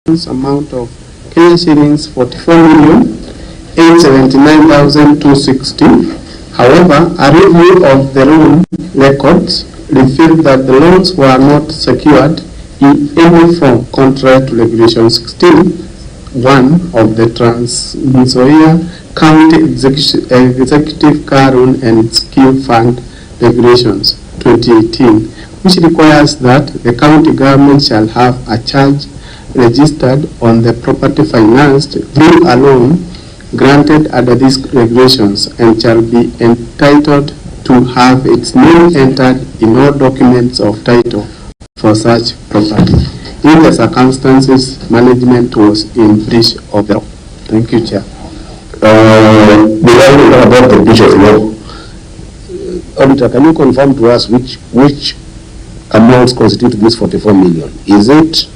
amount of Kenya shillings 44,879,260. However, a review of the loan records revealed that the loans were not secured in any form contrary to Regulation 16(1) of the Nzoias County Executive Car Loan and Scheme Fund Regulations 2018, which requires that the county government shall have a charge registered on the property financed through a loan granted under these regulations and shall be entitled to have its name entered in all documents of title for such property. In the circumstances, management was in breach of the law. Thank you, Chair. About the breach of law, Auditor, can you confirm to us which amounts constitute this 44 million? Is it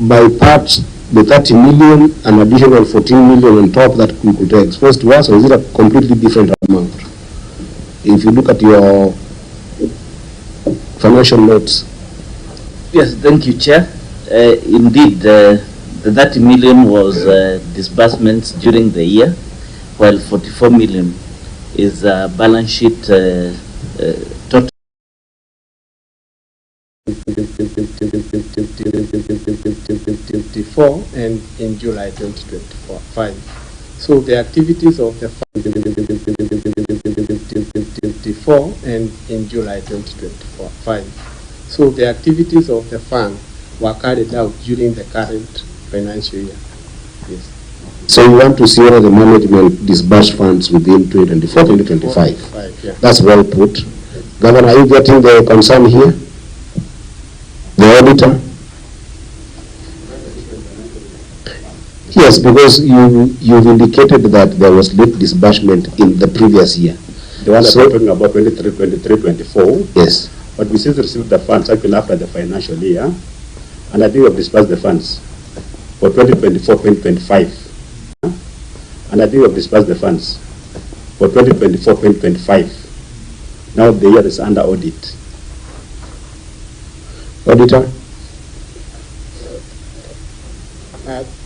by part the 30 million, an additional 14 million on top that we could expose to us, or is it a completely different amount? If you look at your financial notes. Yes, thank you, Chair. Indeed, the 30 million was disbursements during the year, while 44 million is balance sheet total. 2024 and in July 2025. So the activities of the fund 2024 and in July 2025. So the activities of the fund were carried out during the current financial year. Yes. So you want to see whether the management disbursed funds within 2024-2025. Yeah. That's well put. Governor, are you getting the concern here? The auditor? Yes, because you've indicated that there was late disbursement in the previous year. The one that we're talking about 23-24. Yes. But we since received the funds actually after the financial year, and I think we've disbursed the funds for 2024-2025. And I think we've disbursed the funds for 2024-2025. Now the year is under audit. Auditor?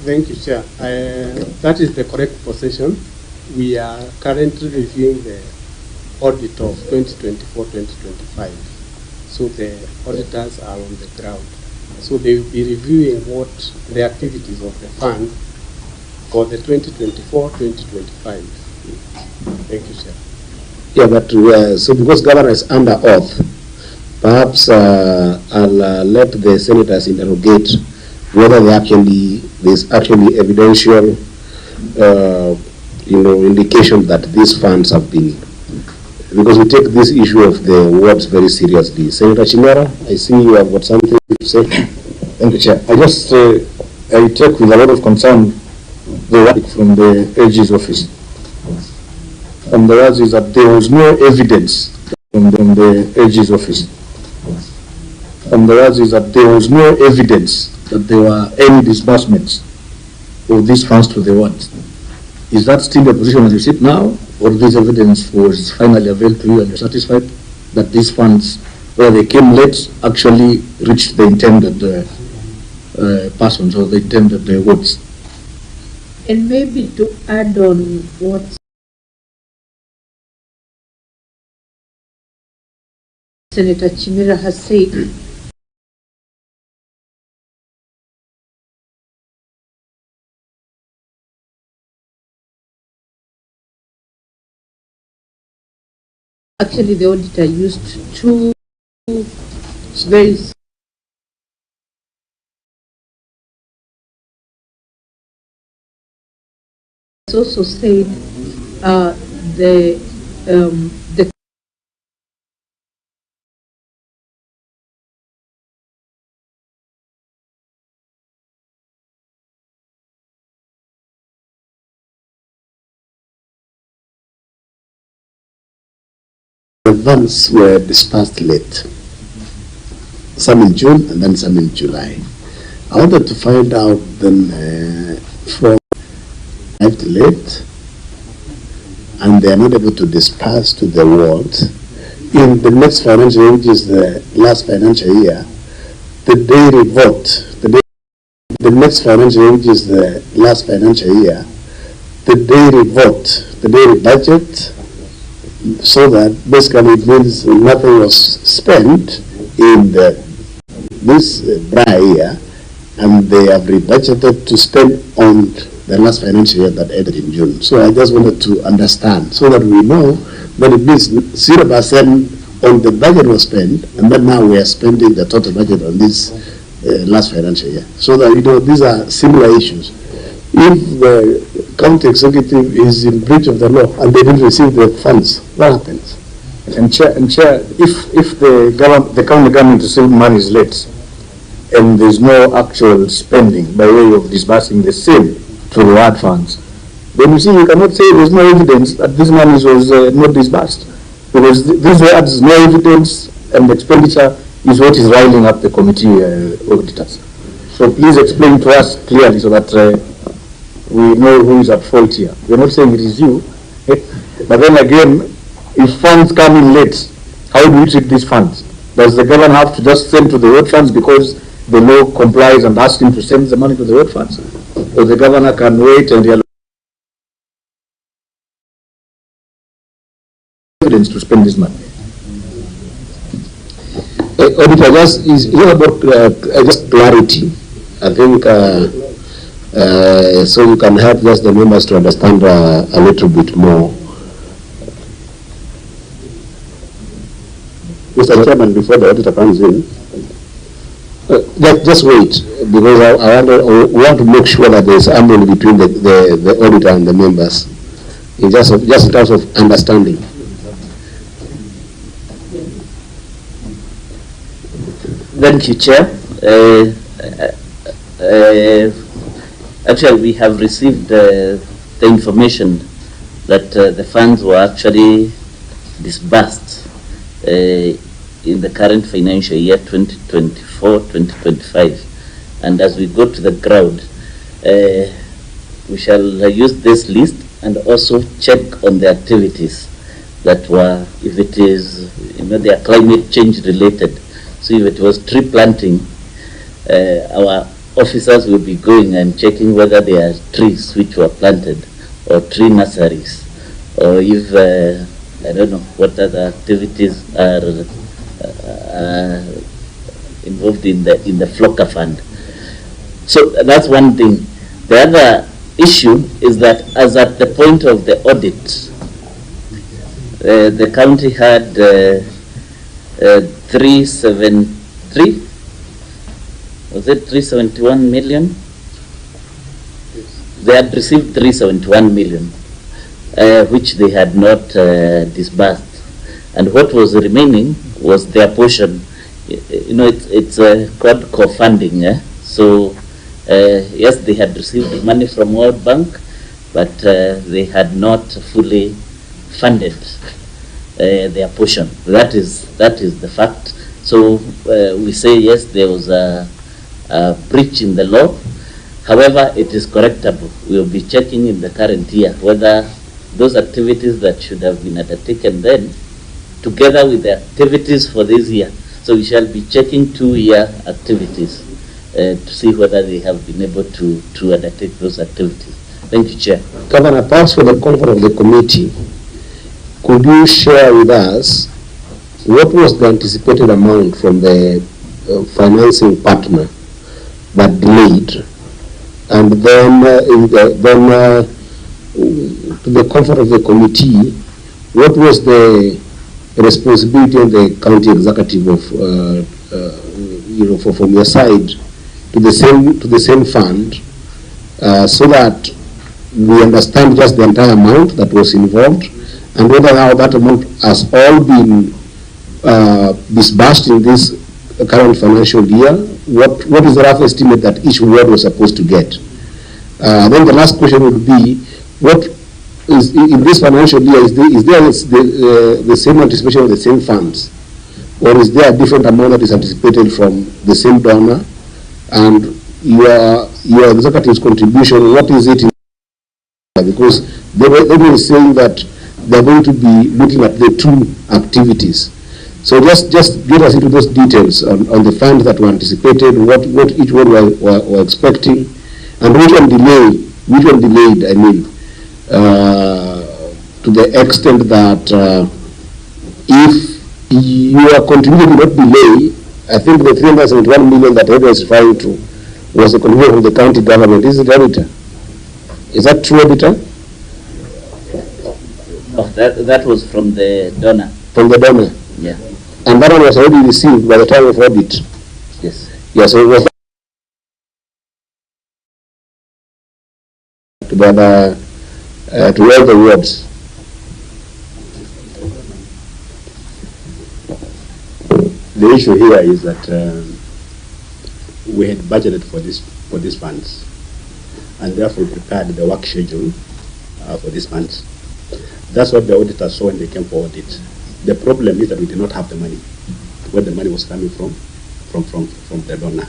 Thank you, Chair. That is the correct position. We are currently reviewing the audit of 2024-2025. So the auditors are on the ground. So they will be reviewing what the activities of the fund for the 2024-2025. Thank you, Chair. Yeah, but so because Governor is under oath, perhaps I'll let the senators interrogate whether there's actually evidential, indication that these funds have been, because we take this issue of the awards very seriously. Senator Chimera, I see you have got something to say. Thank you, Chair. I just I take with a lot of concern the work from the AG's office. And the words is that there was no evidence from the AG's office. And the words is that there was no evidence that there were any disbursements of these funds to the wards. Is that still the position as you sit now, or this evidence was finally availed to you and you're satisfied that these funds, where they came late, actually reached the intended persons or the intended wards? And maybe to add on what Senator Chimera has said, actually the auditor used two very also said the funds were disbursed late, some in June and then some in July. I wanted to find out then from arrived late and they are not able to disperse to the ward in the next financial year, which is the last financial year. The day they vote the next financial year, which is the last financial year, the daily vote, the daily budget, so that basically it means nothing was spent in this prior year, and they have rebudgeted to spend on the last financial year that ended in June. So I just wanted to understand, so that we know that it means 0% on the budget was spent, and then now we are spending the total budget on this last financial year. So that, you know, these are similar issues. If the county executive is in breach of the law and they didn't receive the funds, what happens? And Chair, if the county government received money is late, and there's no actual spending by way of disbursing the same to reward funds, then you see, you cannot say there's no evidence that this money was not disbursed, because this has no evidence, and the expenditure is what is riling up the committee auditors. So please explain to us clearly, so that we know who is at fault here. We're not saying it is you, but then again, if funds come in late, how do you treat these funds? Does the governor have to just send to the road funds because the law complies and asks him to send the money to the road funds? Or the governor can wait and realize evidence to spend this money? Auditor, is about just clarity. I think so you can help just the members to understand a little bit more. Mr. Chairman, before the auditor comes in, just wait, because I want to make sure that there is harmony between the auditor and the members, just in terms of understanding. Thank you, Chair. Actually, we have received the information that the funds were actually disbursed in the current financial year 2024-2025, and as we go to the ground, we shall use this list and also check on the activities that were, if it is, they are climate change related. So if it was tree planting, our officers will be going and checking whether there are trees which were planted, or tree nurseries, or if I don't know what other activities are involved in the Flocker Fund. So that's one thing. The other issue is that, as at the point of the audit, the county had 373, was it 371 million? They had received 371 million, which they had not disbursed, and what was remaining was their portion. It's called co-funding. So yes, they had received money from World Bank, but they had not fully funded their portion. That is the fact. So we say yes, there was a breach in the law. However, it is correctable. We will be checking in the current year whether those activities that should have been undertaken then, together with the activities for this year. So we shall be checking 2-year activities to see whether they have been able to undertake those activities. Thank you, Chair. Governor, perhaps for the comfort of the committee, could you share with us what was the anticipated amount from the financing partner that delayed, and then to the comfort of the committee, what was the responsibility of the county executive of from your side to the same fund, so that we understand just the entire amount that was involved, and whether how that amount has all been disbursed in this current financial year. What is the rough estimate that each ward was supposed to get? Then the last question would be, what is in this financial year, is there the same anticipation of the same funds, or is there a different amount that is anticipated from the same donor? And your executive's contribution, what is it? Because they were saying that they're going to be looking at the two activities. So just get us into those details on the funds that were anticipated, what each one were expecting, and which one delayed, I mean, to the extent that if you are continuing to not delay, I think the 371 million that Edward is referring to was the contribution from the county government. Is it, Editor? Is that true, Editor? No, that was from the donor. From the donor? Yeah. And that one was already received by the time of audit? Yes. Yeah, so it was to all the wards. The issue here is that we had budgeted for these funds, and therefore prepared the work schedule for these funds. That's what the auditors saw when they came for audit. The problem is that we did not have the money. Where the money was coming from the donor.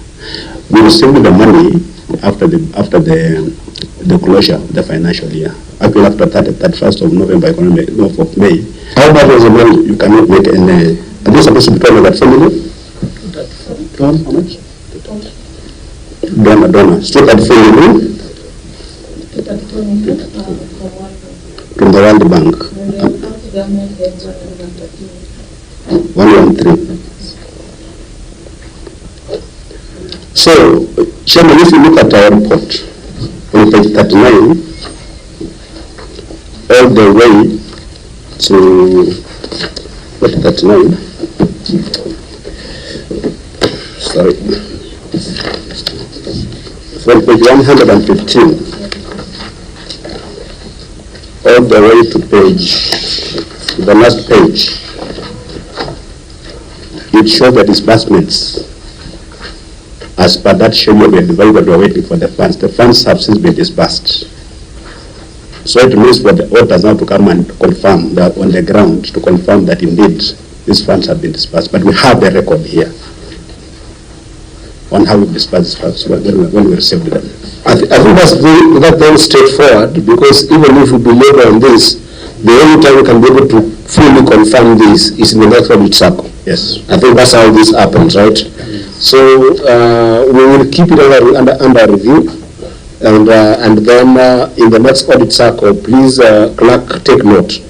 We received the money after the closure of the financial year. Actually, after 31st of November, of May. How much was the money? You cannot make any. Are they supposed to be told that family? How much? Donor. Still at family? From the World Bank. 113. So, Chairman, if you look at our report on page 39, all the way to 39. Sorry. From page 115, all the way to the last page, it shows the disbursements. As per that schedule we had divided, we are waiting for the funds. The funds have since been disbursed. So it means for the auditors now to come and confirm that on the ground, to confirm that indeed these funds have been disbursed. But we have the record here on how we disbursed funds when we received them. I think that's very straightforward, because even if we believe on this, the only time we can be able to fully confirm this is in the next audit cycle. Yes. I think that's how this happens, right? So we will keep it under review, and then in the next audit cycle, please, clerk, take note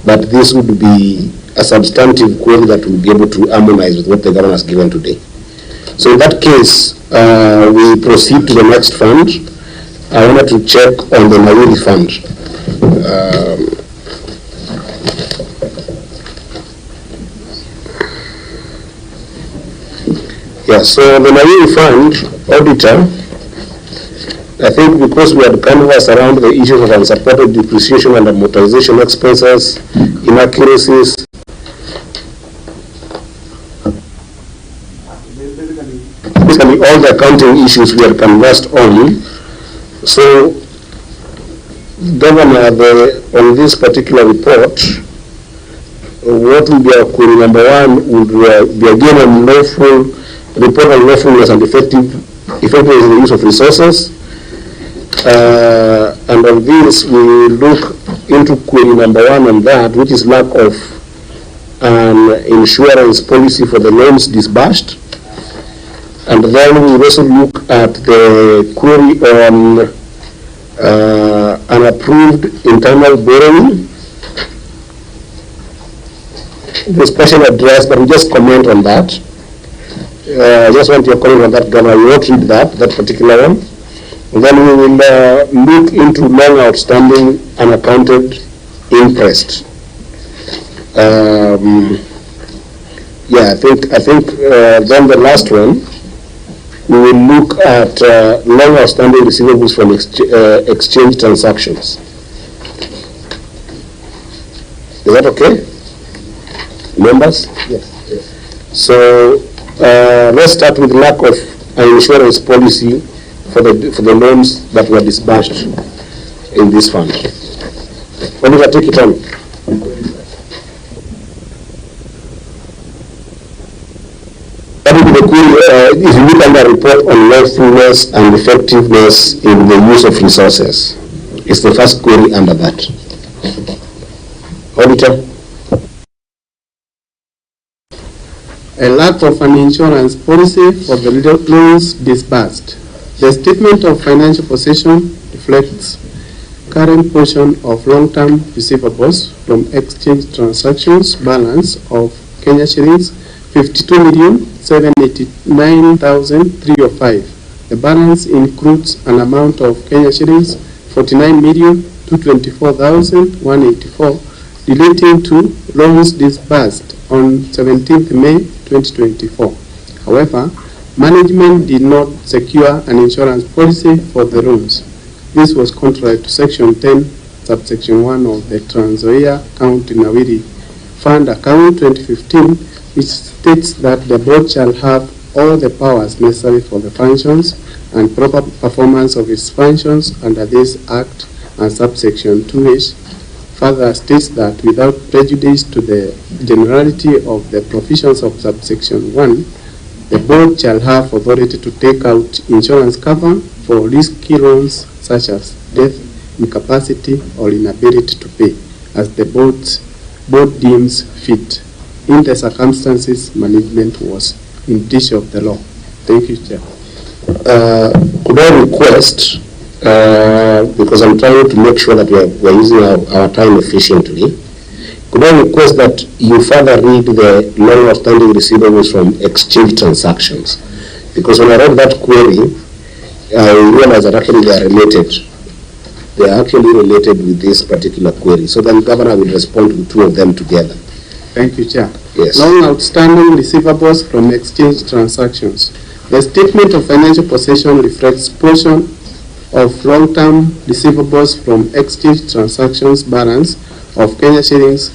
that this would be a substantive query that will be able to harmonize with what the governor has given today. So in that case, we proceed to the next fund. I wanted to check on the Nawiri fund. Yeah, so the Nawiri fund, auditor, I think because we had canvassed around the issues of unsupported depreciation and amortization expenses, inaccuracies, basically all the accounting issues we had canvassed on. So, Governor, on this particular report, what will be our query? Number one would be again a lawful report on lawfulness and effectiveness in the use of resources. And on this, we will look into query number one on that, which is lack of an insurance policy for the loans disbursed. And then we will also look at the query on unapproved internal borrowing. The special address, but we just comment on that. I just want your comment on that, Governor. We won't read that particular one. And then we will look into long outstanding unaccounted interest. Yeah, I think then the last one, we will look at long outstanding receivables from exchange transactions. Is that okay? Members? Yes. So let's start with lack of an insurance policy for the loans that were disbursed in this fund. When did I take it on? That will be the query. If you look under report on lawfulness and effectiveness in the use of resources, it's the first query under that. Auditor? a lack of an insurance policy for the loans disbursed. The statement of financial possession reflects current portion of long-term receivables from exchange transactions balance of Kenya shillings 52,789,305. The balance includes an amount of Kenya shillings 49,224,184 relating to loans disbursed on 17th May 2024. However, management did not secure an insurance policy for the loans. This was contrary to Section 10, subsection 1 of the Nzoias County Nawiri Fund Account 2015, which states that the board shall have all the powers necessary for the functions and proper performance of its functions under this Act, and subsection 2H further states that without prejudice to the generality of the provisions of subsection 1, the board shall have authority to take out insurance cover for risky loans such as death, incapacity, or inability to pay, as the board deems fit. In the circumstances, management was in breach of the law. Thank you, Chair. Could I request, because I'm trying to make sure that we're using our time efficiently, could I request that you further read the long outstanding receivables from exchange transactions? Because when I read that query, I realized that actually they are related. They are actually related with this particular query. So then Governor will respond to the two of them together. Thank you, Chair. Yes. Long outstanding receivables from exchange transactions. The statement of financial possession reflects portion of long-term receivables from exchange transactions balance of Kenya shillings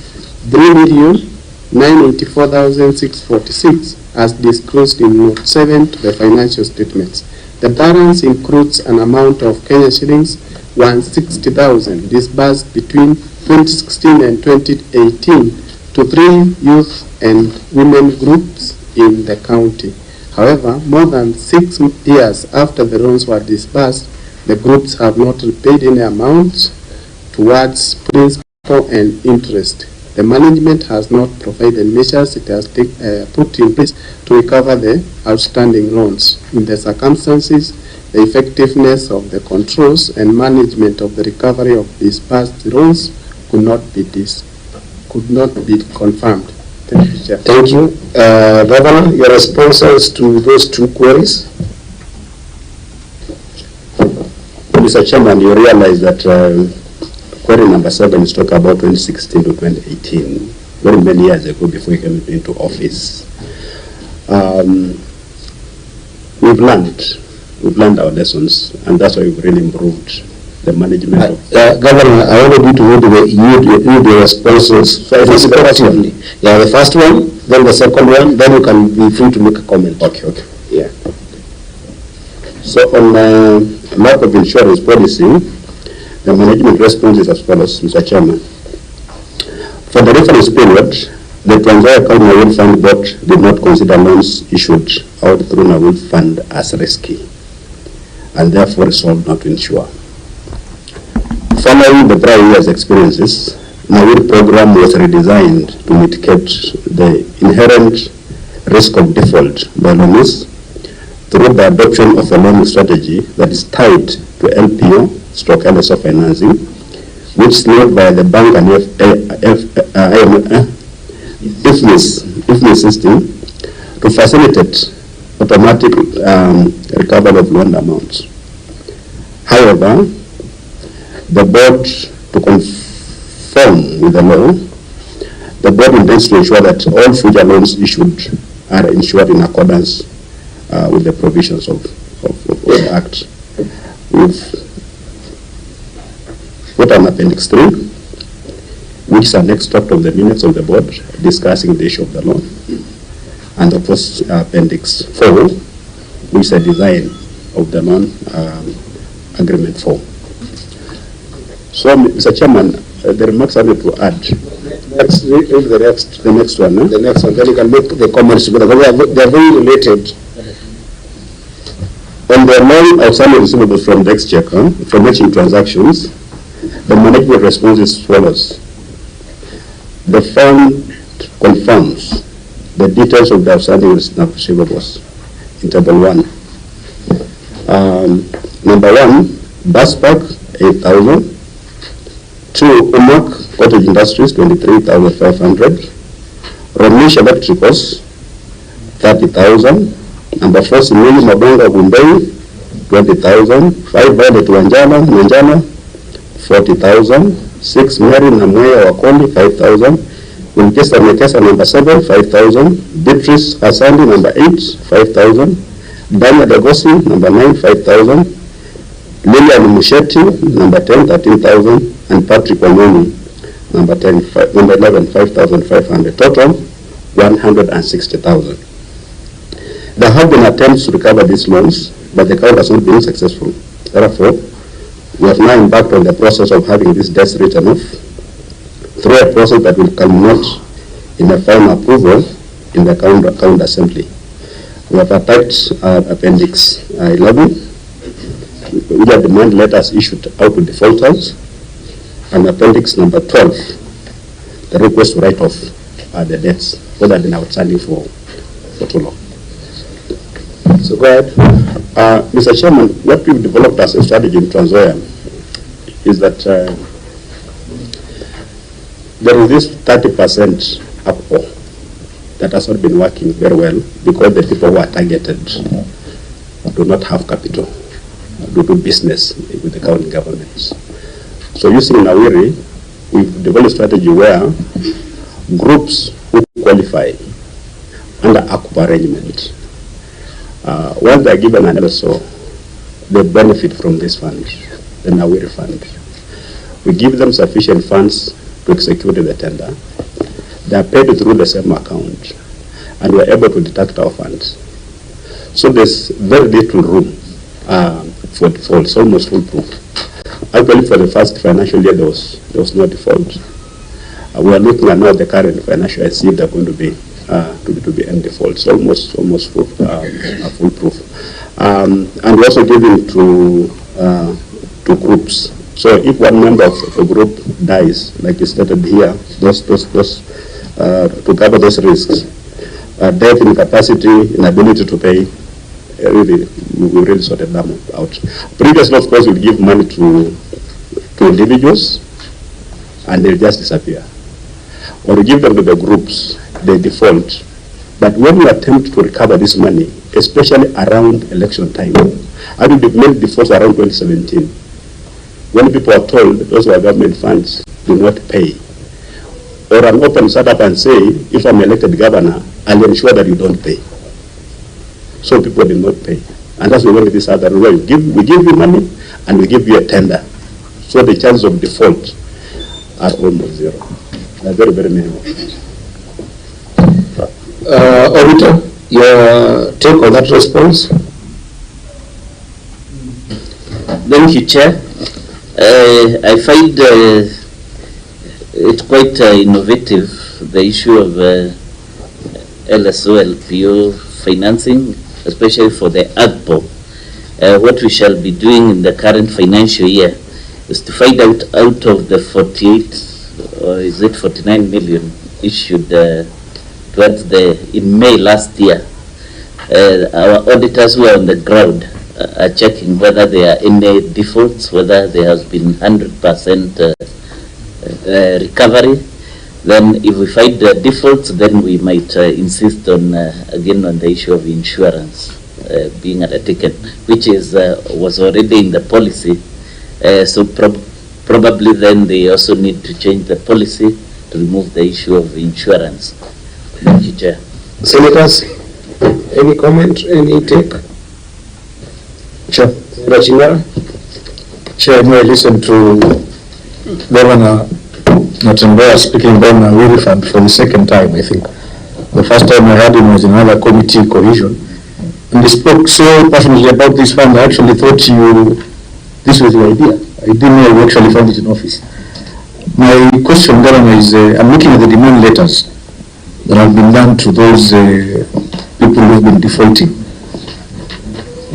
3,984,646 as disclosed in Note 7 to the financial statements. The balance includes an amount of Kenya shillings 160,000 disbursed between 2016 and 2018 to 3 youth and women groups in the county. However, more than 6 years after the loans were disbursed, the groups have not repaid any amounts towards principal and interest. The management has not provided measures it has put in place to recover the outstanding loans. In the circumstances, the effectiveness of the controls and management of the recovery of disbursed loans could not be confirmed. Thank you, Chair. Thank you. Governor, your responses to those two queries? Mr. Chairman, you realize that query number 7 is talking about 2016 to 2018, very many years ago before he came into office. We've learned our lessons, and that's why we've really improved the management of... Governor, I wanted you to read the responses respectively. Yeah, the first one, then the second one, then you can be free to make a comment. Okay. Yeah. So on lack of insurance policy, the management response is as follows, Mr. Chairman. For the reference period, the Nzoias County Nawiri Fund Board did not consider loans issued out through Nawiri Fund as risky, and therefore resolved not to insure. Following the prior year's experiences, Nawiri program was redesigned to mitigate the inherent risk of default by loanees through the adoption of a loan strategy that is tied to LPO/LSO financing, which is led by the bank and IFMS system to facilitate automatic recovery of loan amounts. However, the board, to conform with the law, the board intends to ensure that all future loans issued are insured in accordance with the provisions of the Act. We've put an Appendix 3, which is an extract of the minutes of the board discussing the issue of the loan, and of course Appendix 4, which is a design of the loan agreement form. So, Mr. Chairman, the remarks I need to add. Let's read the next one. The next one, then you can make the comments together. They are very related. On the long outstanding receivables from the exchequer, from exchange transactions, the management response is as follows. The fund confirms the details of the outstanding receivables in table 1. Number 1, bus park 8,000. 2, Umak Cottage Industries 23,500. Romish Electricals 30,000. Number 4, Simili Mabonga Gumbei 20,000. 5, Violet Manjana 40,000. 6, Mary Natembeya Wakoli 5,000. Winchester Mekesa number 7 5,000. Beatrice Hasandi number 8 5,000. Daniel Dagosi number 9 5,000. Lilian Musheti number 10 13,000. And Patrick Wanyoni number 11 5,500. Total 160,000. There have been attempts to recover these loans, but the count has not been successful. Therefore, we have now embarked on the process of having these debts written off through a process that will culminate in a final approval in the account assembly. We have attached Appendix 11, which are demand letters issued out to defaulters, and Appendix number 12, the request to write off the debts that have been outstanding for too long. So go ahead. Mr. Chairman, what we've developed as a strategy in Nzoias is that there is this 30% upfall that has not been working very well because the people who are targeted do not have capital to do business with the county governments. So using Nawiri, we've developed a strategy where groups who qualify under ACUP arrangement, once they are given an LSO, they benefit from this fund, the Nawiri fund. We give them sufficient funds to execute the tender. They are paid through the same account, and we are able to deduct our funds. So there's very little room for default. It's almost foolproof. Actually, for the first financial year, there was no default. We are looking at now the current financial year, see if they're going to be in default. It's almost foolproof. And we also give it to groups. So if one member of a group dies, like is stated here, to cover those risks, death, incapacity, inability to pay, we really sorted them out. Previously, of course, we give money to individuals, and they just disappear. Or we give them to the groups, they default. But when we attempt to recover this money, especially around election time, I think the main defaults around 2017. When people are told those were government funds, do not pay. Or an open start up and say, if I'm elected governor, I'll ensure that you don't pay. So people did not pay. And that's why we went with this other way. We give you money and we give you a tender. So the chances of default are almost zero. They're very, very minimal. Auditor, your take on that response? Thank you, Chair. I find it quite innovative, the issue of LSO, LPO financing, especially for the AGPO. What we shall be doing in the current financial year is to find out of the 48, or is it 49 million issued towards in May last year, our auditors who are on the ground are checking whether there are any defaults, whether there has been 100% recovery. Then if we find the defaults, then we might insist on, again, on the issue of insurance being undertaken, which was already in the policy. So probably then they also need to change the policy to remove the issue of insurance. Thank you, Chair. Senators, any comment, any take? Chair. Rajina? Chair, I listened to Governor Natembeya speaking about Nawiri Fund for the second time, I think. The first time I heard him was in another committee, cohesion, and he spoke so passionately about this fund. I actually thought this was your idea. I didn't know you actually found it in office. My question, Governor, is I'm looking at the demand letters that have been done to those people who have been defaulting.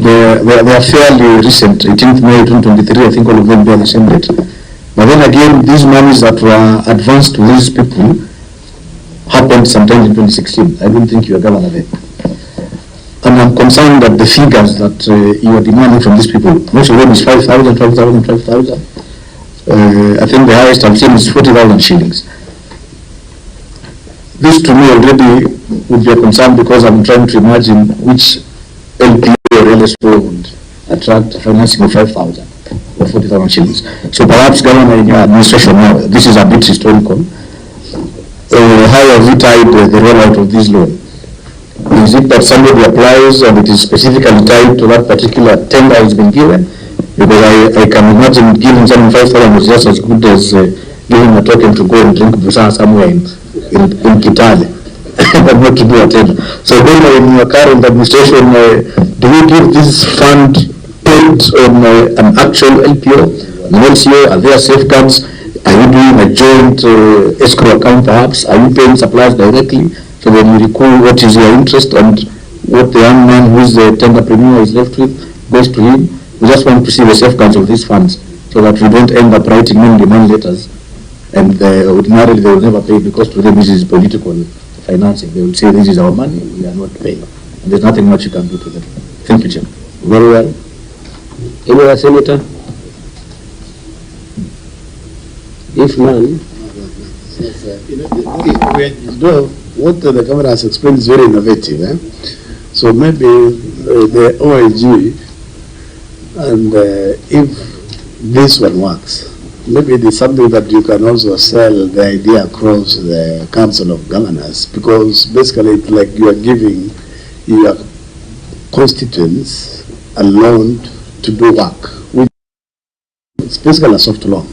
They are fairly recent, 18th May 2023, I think all of them bear the same date. But then again, these monies that were advanced to these people happened sometime in 2016. I don't think you were governor then. And I'm concerned that the figures that you are demanding from these people, most of them is 5,000, 5,000, 5,000. I think the highest I've seen is 40,000 shillings. This to me already would be a concern, because I'm trying to imagine which LPO or LSO would attract financing of 5,000 or 40,000 shillings. So perhaps, Governor, in your administration now, this is a bit historical. How have you tied the rollout of this loan? Is it that somebody applies and it is specifically tied to that particular tender has been given? Because I can imagine giving someone 5,000 is just as good as giving a token to go and drink busa somewhere in Kitale, but not to do a tender. So then in your current administration, do you give this fund paid on an actual LPO, an LCO? Are there safeguards? Are you doing a joint escrow account perhaps? Are you paying suppliers directly? So when you recall what is your interest and what the young man who is the tenderpreneur is left with goes to him. We just want to see the safeguards of these funds so that we don't end up writing many demand letters and ordinarily they will never pay, because to them this is political financing. They will say this is our money, we are not paying. And there's nothing much you can do to them. Thank you, Chair. Very well. Any other senator? If none, what the governor has explained is very innovative. So maybe the OIG, and if this one works, maybe it is something that you can also sell the idea across the Council of Governors, because basically it's like you are giving your constituents a loan to do work, which is basically a soft loan.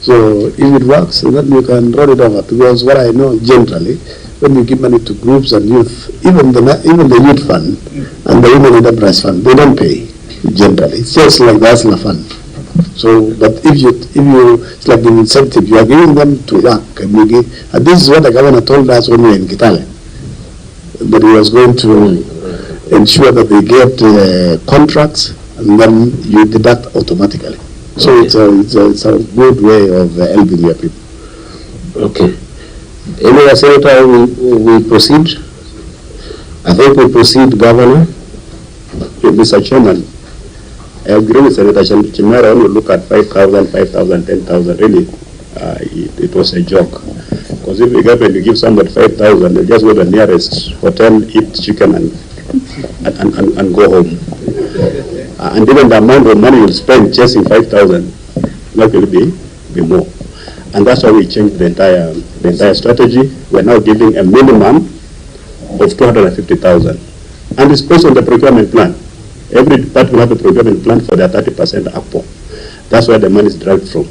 So if it works, then you can roll it over, because what I know generally, when you give money to groups and youth, even the youth fund and the women enterprise fund, they don't pay generally. It's just like the ASLA fund. So, but if you, it's like an incentive, you are giving them to work, and you give, and this is what the governor told us when we were in Kitale, that he was going to ensure that they get contracts, and then you deduct automatically. So it's a good way of helping your people. okay. Any other senator, we proceed? I think we proceed, Governor. Mr. Chairman, I agree with Senator Chimera when we look at 5,000, 5,000, 10,000. Really, it was a joke. Because if you give somebody 5,000, they just go to the nearest hotel, eat chicken, and go home. And even the amount of money you'll spend chasing 5,000 not going to be more. And that's why we changed the entire strategy. We're now giving a minimum of 250,000. And it's based on the procurement plan. Every department will have a procurement plan for their 30% ACPO. That's where the money is derived from.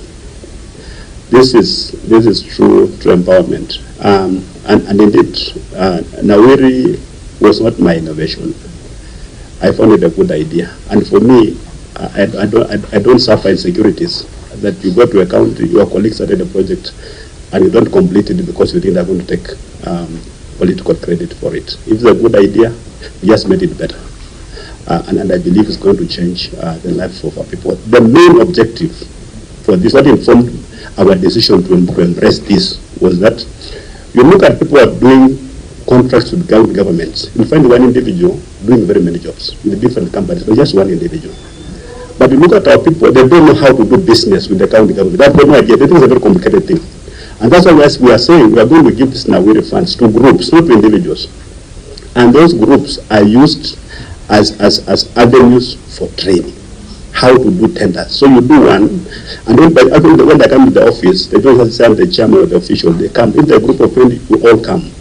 This is true empowerment. And indeed, Nawiri was not my innovation. I found it a good idea. And for me, I don't suffer insecurities that you go to a county, your colleagues started a project, and you don't complete it because you think they're going to take political credit for it. If it's a good idea, you just made it better. And I believe it's going to change the lives of our people. The main objective for this, what informed our decision to embrace this, was that you look at people who are doing contracts with governments. You find one individual doing very many jobs with different companies, but just one individual. But you look at our people, they don't know how to do business with the county government. They have no idea. They think it's a very complicated thing. And that's why we are saying we are going to give this Nawiri funds to groups, not to individuals. And those groups are used as avenues for training, how to do tenders. So you do one, and then when they come to the office, they don't have to say the chairman or the official. They come. In the group of 20, you all come,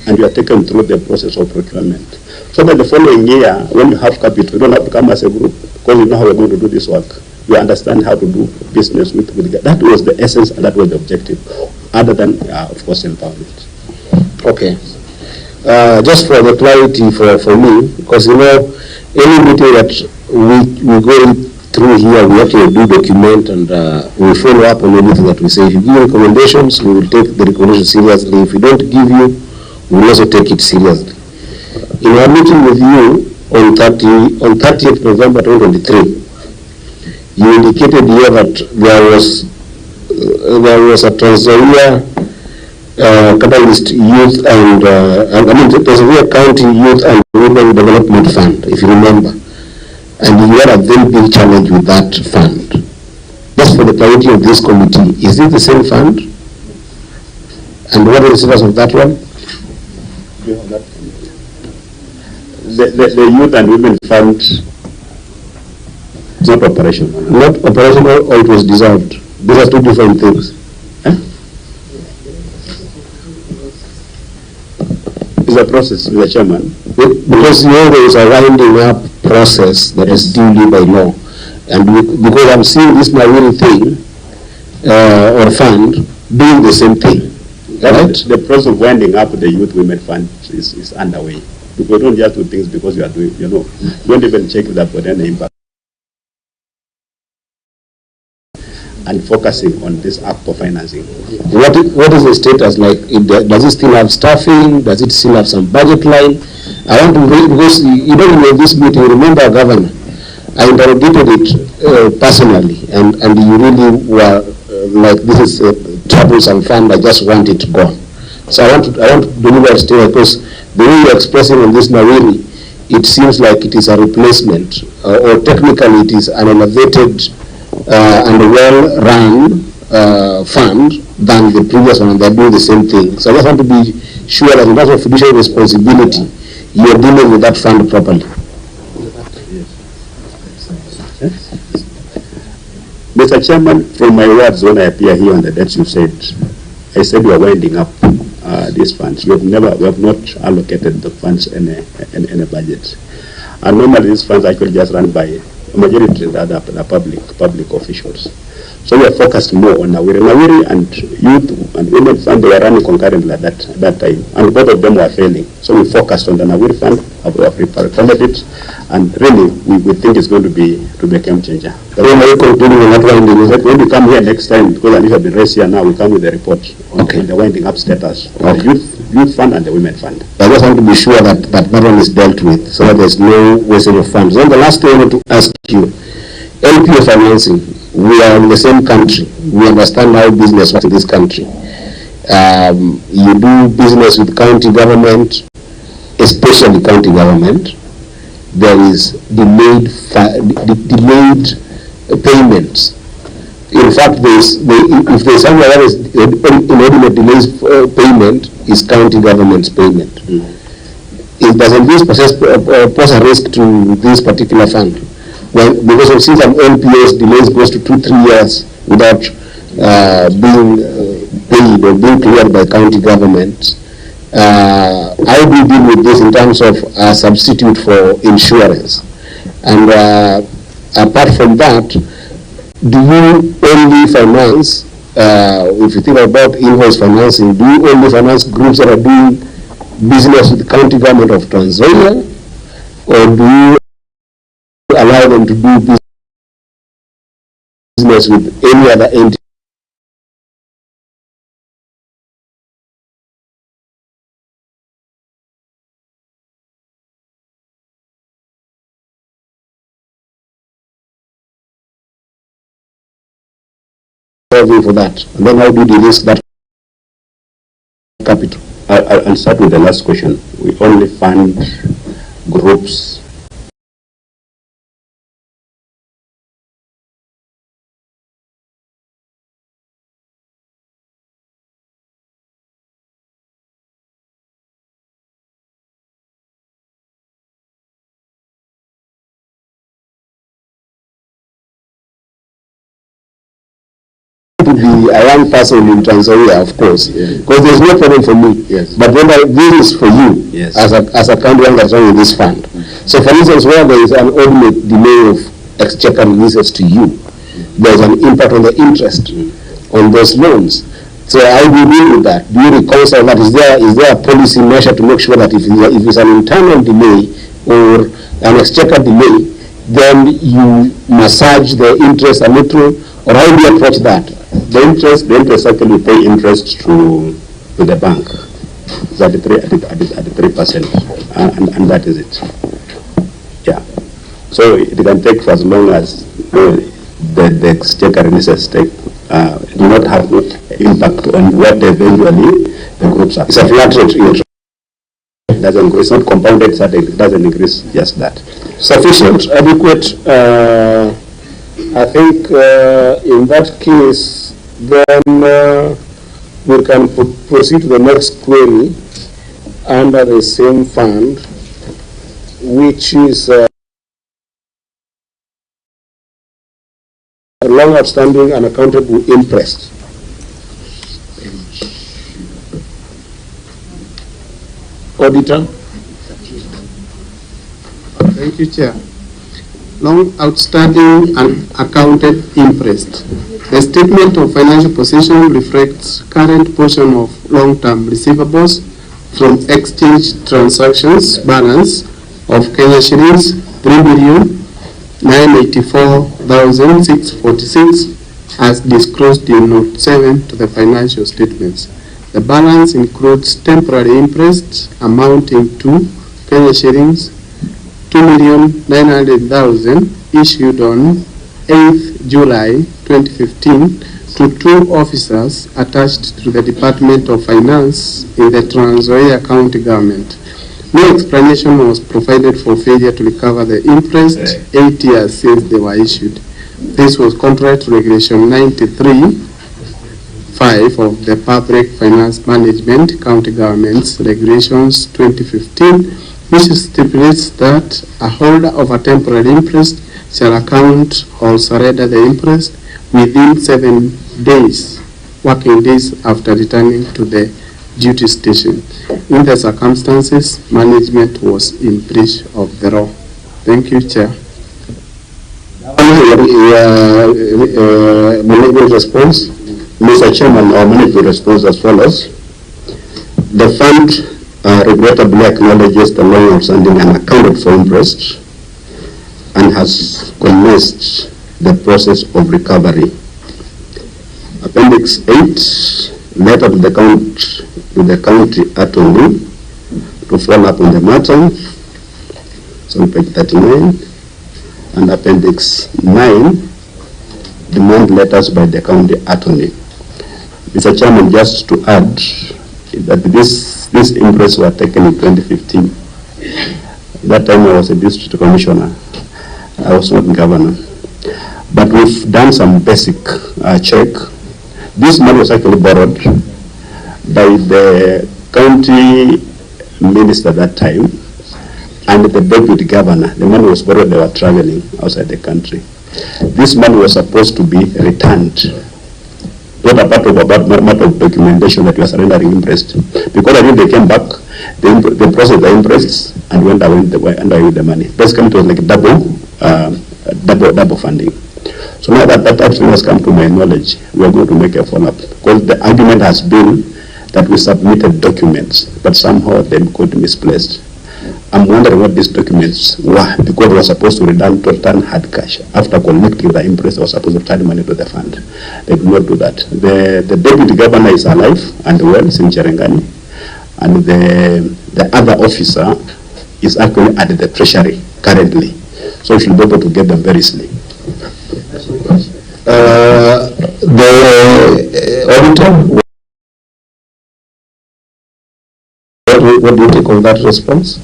and you are taken through the process of procurement. So that the following year, when you have capital, you don't have to come as a group, because you know how we're going to do this work. You understand how to do business with that was the essence, and that was the objective, other than, of course, empowerment. Okay. Just for the clarity for me, because you know, any meeting that we go through here, we actually do document and we follow up on anything that we say. If you give recommendations, we will take the recommendations seriously. If we don't give you, we will also take it seriously. In our meeting with you on 30th November 2023, you indicated here that there was a Tanzania Catalyst Youth and there's a County Youth and Women Development Fund, if you remember. And you had a very big challenge with that fund. Just for the priority of this committee, is it the same fund? And what is the status of that one? The Youth and Women Fund is not operational. Not operational, or it was dissolved. These are two different things. It's a process with the chairman. Because there is a winding up process that is duly by law. And because I'm seeing this Nawiri thing, or fund, doing the same thing. Right? The process of winding up the Youth Women Fund is underway. People don't just do things because you are doing, you don't even check that for any impact. And focusing on this act of financing. What is the status like? Does it still have staffing? Does it still have some budget line? I want to read, because in this meeting, remember, Governor, I interrogated it personally, and you really were like, this is a troublesome fund, I just want it gone. So I want to deliver a statement, because the way you're expressing on this Nawiri, it seems like it is a replacement, or technically it is an elevated and a well-run fund than the previous one, and they're doing the same thing. So I just want to be sure that in terms of fiduciary responsibility, you're dealing with that fund properly. Mr. Chairman, from my words when I appear here on the debts you said, I said we are winding up these funds. We have not allocated the funds in a budget. And normally these funds are actually just run by a majority of the public officials. So we are focused more on Nawiri and Youth and Women Fund. They were running concurrently at that time, and both of them were failing. So we focused on the Nawiri Fund, reformed it, and really we think it's going to be a game changer. When we come here next time, because I have been raised here now, we come with a report on the winding up status of the Youth Fund and the Women Fund. I just want to be sure that one is dealt with, so that there's no wastage of funds. Then the last thing I want to ask you, LPO financing. We are in the same country. We understand how business works in this country. You do business with county government, especially county government. There is delayed payments. In fact, if there's somewhere that is inordinate delays payment, is county government's payment. Doesn't this pose a risk to this particular fund? Because of since LPOs delays goes to 2-3 years without being paid or being cleared by county government, how do you deal with this in terms of a substitute for insurance? And apart from that, do you only finance, if you think about invoice financing, do you only finance groups that are doing business with the county government of Nzoias, or do you allow them to do business with any other entity? For that, and then how do you de-risk that capital? I'll start with the last question. We only fund groups a young person in Tanzania, of course, because there's no problem for me. Yes. But when this is for you, yes, as a country that's running this fund. So, for instance, where there is an ordinate delay of exchequer releases to you, there's an impact on the interest on those loans. So, how do you deal with that? Do you reconcile that? Is there a policy measure to make sure that if it's an internal delay or an exchequer delay, then you massage the interest a little, or how do you approach that? The interest actually pay interest to the bank. It's at the 3%, and that is it. Yeah. So it can take for as long as the exchequer releases take, do not have impact on what eventually the groups are. It's a flat rate interest. It doesn't go, it's not compounded, so it doesn't increase, just that. Sufficient, adequate. I think in that case, then we can proceed to the next query under the same fund, which is long outstanding and accountable interest. Auditor. Thank you, Chair. Long outstanding and accounted interest. The statement of financial position reflects current portion of long-term receivables from exchange transactions balance of Kenya shillings 3,984,646 as disclosed in Note 7 to the financial statements. The balance includes temporary interest amounting to Kenya shillings 2,900,000 issued on 8th July 2015 to 2 officers attached to the Department of Finance in the Nzoias County government. No explanation was provided for failure to recover the interest 8 years since they were issued. This was contrary to Regulation 93(5) of the Public Finance Management County Governments Regulations 2015, which stipulates that a holder of a temporary interest shall account or surrender the interest within 7 days, working days after returning to the duty station. In the circumstances, management was in breach of the law. Thank you, Chair. Management response. Mr. Chairman, our management response as follows. The fund regrettably acknowledges the long outstanding and accounted for interest and has commenced the process of recovery. Appendix 8, letter to the county attorney to follow up on the matter. So on page 39. And Appendix 9, demand letters by the county attorney. Mr. Chairman, just to add that these interests were taken in 2015. That time I was a district commissioner. I was not governor. But we've done some basic check. This money was actually borrowed by the county minister that time and the deputy governor. The money was borrowed, they were traveling outside the country. This money was supposed to be returned. Not a part of matter of documentation that we are surrendering interest. Because I think they came back, they processed the interests and went away with the money. Basically, it was like double funding. So now that actually has come to my knowledge, we are going to make a follow-up. Because the argument has been that we submitted documents, but somehow they got misplaced. I'm wondering what these documents were, because we were supposed to return hard cash. After collecting the interest, they were supposed to return money to the fund. They did not do that. The deputy governor is alive and well, is in Cherengani, and the other officer is actually at the treasury currently. So we should be able to get them very soon. The auditor, what do you take of that response?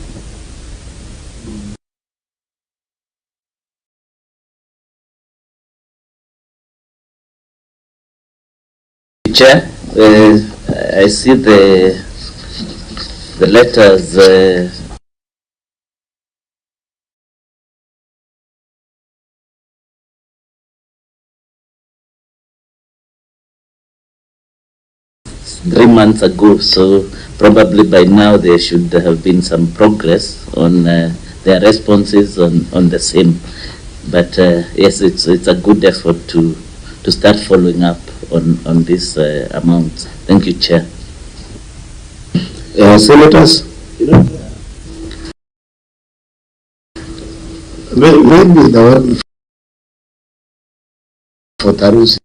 Chair, I see the letters three months ago, so probably by now there should have been some progress on their responses on the same. But yes, it's a good effort to start following up on this amount. Thank you, Chair. Senators, maybe the one for Tarusi.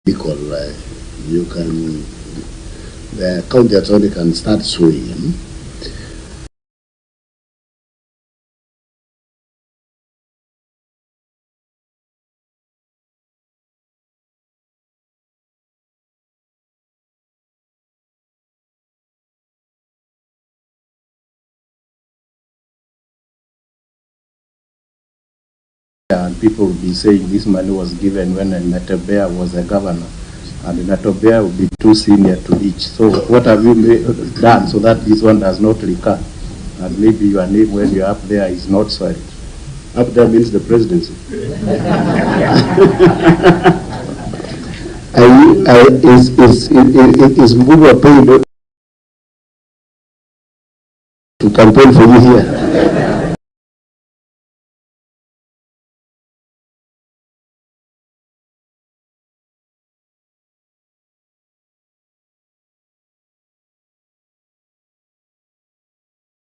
Because you can, the county attorney can start suing him. And people will be saying this money was given when Natembeya was a governor, and Natembeya will be too senior to each. So what have you done so that this one does not recur? And maybe your name when you're up there is not soiled. Up there means the presidency. Is Mbugua paid to campaign for you here?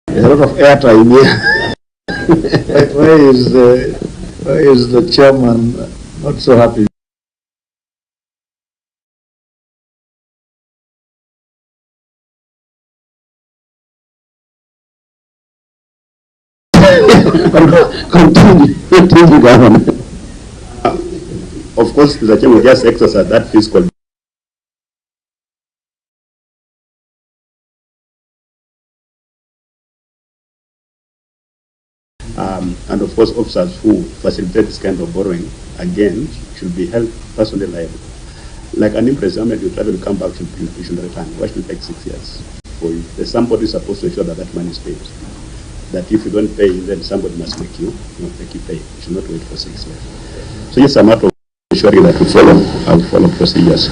There's a lot of airtime here. Why is the chairman not so happy? Continue, Governor. Of course, the chairman just exercise that fiscal. And of course, officers who facilitate this kind of borrowing, again, should be held personally liable. Like an imprisonment, you travel, come back, you should return. Why should it take 6 years for you? There's somebody supposed to ensure that that money is paid. That if you don't pay, then somebody must make you pay. You should not wait for 6 years. So it's a matter of ensuring that we follow procedures.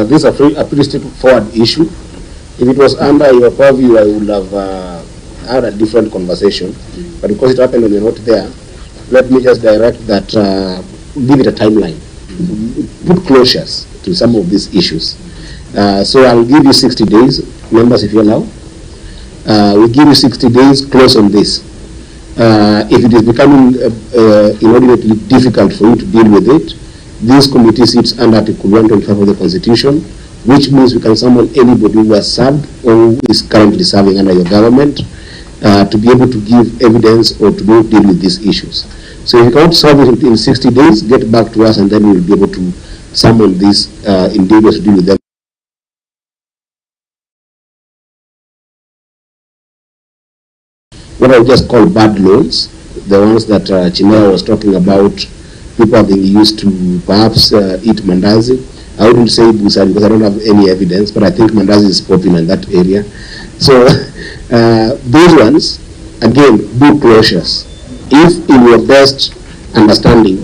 This is a pretty straightforward issue. If it was under your purview, I would have had a different conversation. But because it happened when you're not there, let me just direct that, give it a timeline. Put closures to some of these issues. So I'll give you 60 days, members, if you allow. We'll give you 60 days, close on this. If it is becoming inordinately difficult for you to deal with it, this committee sits under Article 125 of the Constitution, which means we can summon anybody who has served or who is currently serving under your government to be able to give evidence or to deal with these issues. So if you can't solve it in 60 days, get back to us and then we'll be able to summon these individuals to deal with them. What I would just call bad loans, the ones that Chimera was talking about, people have been used to perhaps eat mandazi. I wouldn't say busa because I don't have any evidence, but I think mandazi is popular in that area. So those ones, again, do closures. If in your best understanding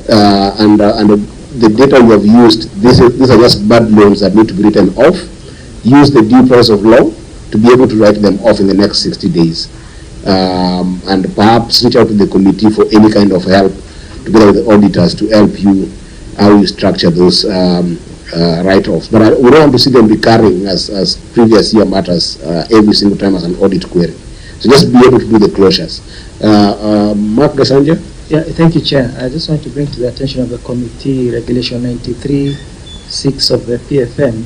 and the data you have used, these are just bad loans that need to be written off, use the due process of law to be able to write them off in the next 60 days. And perhaps reach out to the committee for any kind of help together with the auditors to help you how you structure those write-offs. But we don't want to see them recurring as previous year matters every single time as an audit query. So just be able to do the closures. Mark Gasanja? Yeah, thank you, Chair. I just want to bring to the attention of the committee Regulation 93(6) of the PFM,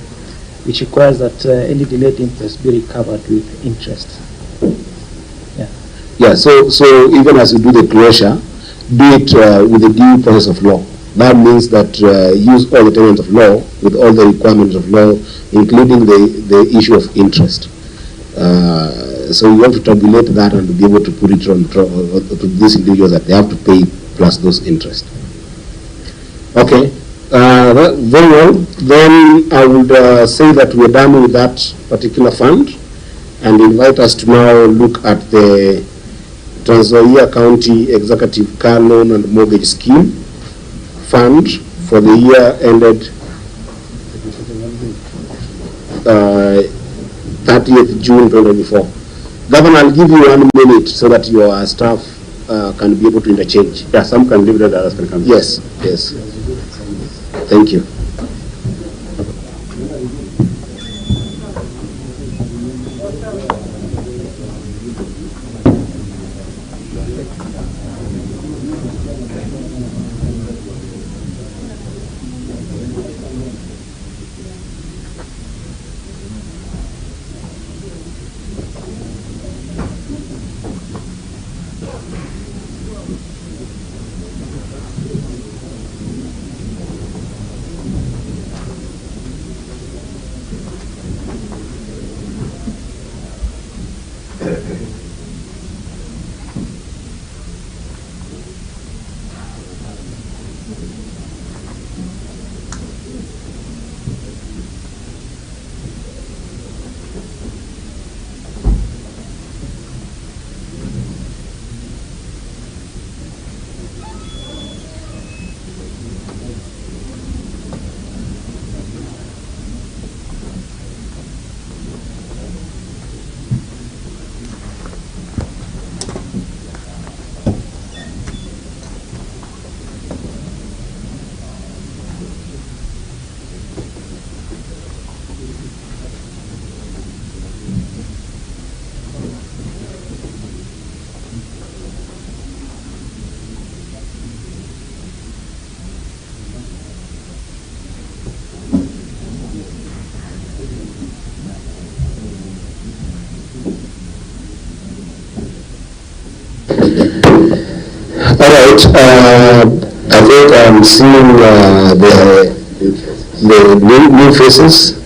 which requires that any delayed interest be recovered with interest. Yeah, so even as you do the closure, do it with the due process of law. That means that use all the tenets of law with all the requirements of law, including the issue of interest. So you have to tabulate that and to be able to put it on to these individuals that they have to pay plus those interest. Okay, very well. Then I would say that we're done with that particular fund and invite us to now look at the Nzoias County Executive Car Loan and Mortgage Scheme Fund for the year ended 30th June 2024. Governor, I'll give you 1 minute so that your staff can be able to interchange. Yeah, some can leave that, others can come. Yes, yes. Thank you. right. I think I'm seeing the new faces.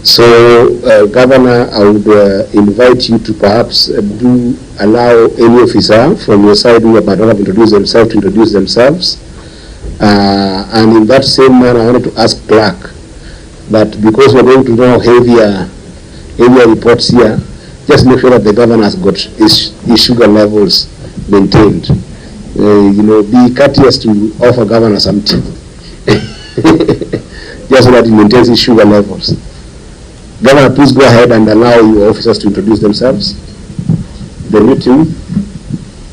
So, Governor, I would invite you to perhaps do allow any officer from your side who might not have introduced themselves to introduce themselves. And in that same manner, I wanted to ask Clark that because we're going to know heavier reports here, just make sure that the governor has got his sugar levels maintained. Be courteous to offer governor some tea, just so that he maintains his sugar levels. Governor, please go ahead and allow your officers to introduce themselves. The new team,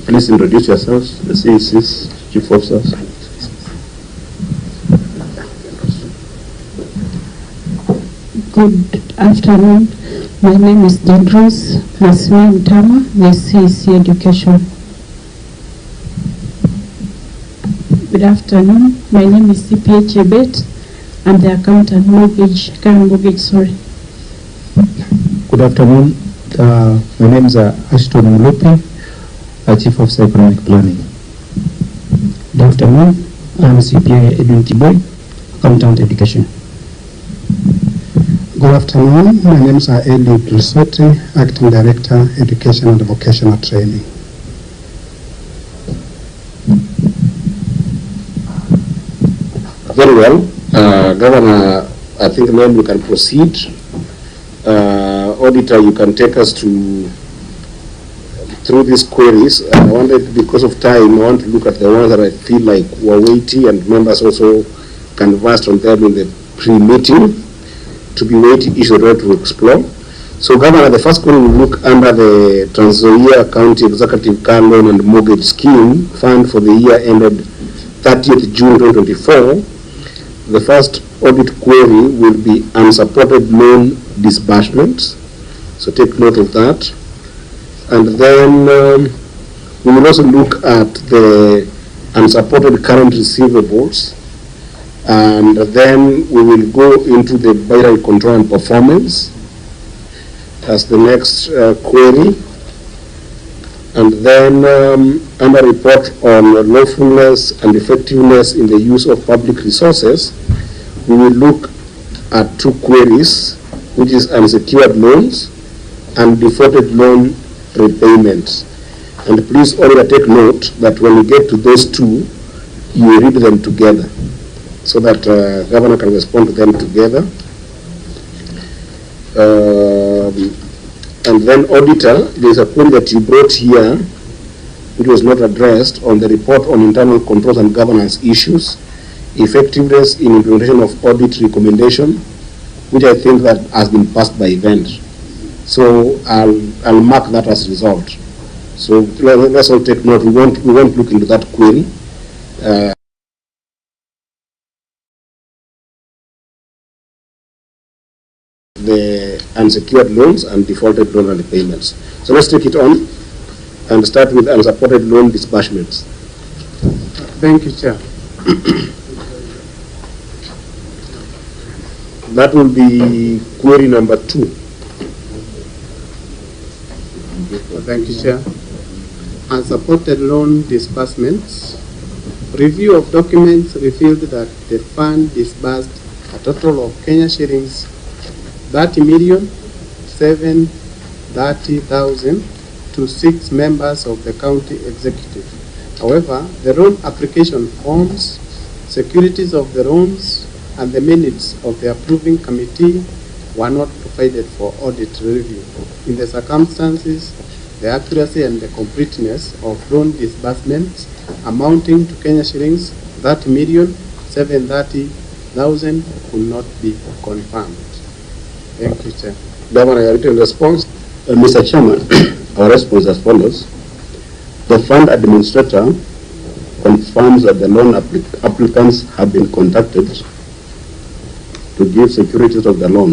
please introduce yourselves, the CECs, chief officers. Good afternoon. My name is Nzoias, Mtama, the CEC Education. Good afternoon. My name is CPA Chebet. I'm the accountant, current mortgage, sorry. Good afternoon. My name is Ashton Mulupi, Chief of Economic Planning. Good afternoon. I'm CPA Edwin Tiboy, Accountant Education. Good afternoon. My name is Eli Brisoti, Acting Director, Education and Vocational Training. Very well. Governor, I think now we can proceed. Auditor, you can take us through these queries. I wanted, because of time, I want to look at the ones that I feel like were weighty and members also conversed on them in the pre-meeting to be weighty issues to explore. So, Governor, the first one will look under the Nzoias County Executive Car Loan and Mortgage Scheme Fund for the year ended 30th June 2024. The first audit query will be unsupported loan disbursements. So take note of that. And then we will also look at the unsupported current receivables. And then we will go into the budgetary control and performance as the next query. And then under report on lawfulness and effectiveness in the use of public resources, we will look at two queries, which is unsecured loans and defaulted loan repayments. And please already take note that when we get to those two, you read them together so that Governor can respond to them together. And then Auditor, there is a point that you brought here which was not addressed on the report on internal controls and governance issues, effectiveness in implementation of audit recommendation, which I think that has been passed by event. So I'll mark that as resolved. So let's all take note. We won't look into that query. The unsecured loans and defaulted loan and repayments. So let's take it on and start with unsupported loan disbursements. Thank you, Chair. That will be query number 2. Thank you, Chair. Unsupported loan disbursements. Review of documents revealed that the fund disbursed a total of Kenya shillings 30,730,000 to 6 members of the county executive. However, the loan application forms, securities of the loans, and the minutes of the approving committee were not provided for audit review. In the circumstances, the accuracy and the completeness of loan disbursements amounting to Kenya shillings 30,730,000 could not be confirmed. Thank you, Chair. Governor, your written response. Mr. Chairman, our response is as follows. The fund administrator confirms that the loan applicants have been contacted to give securities of the loan.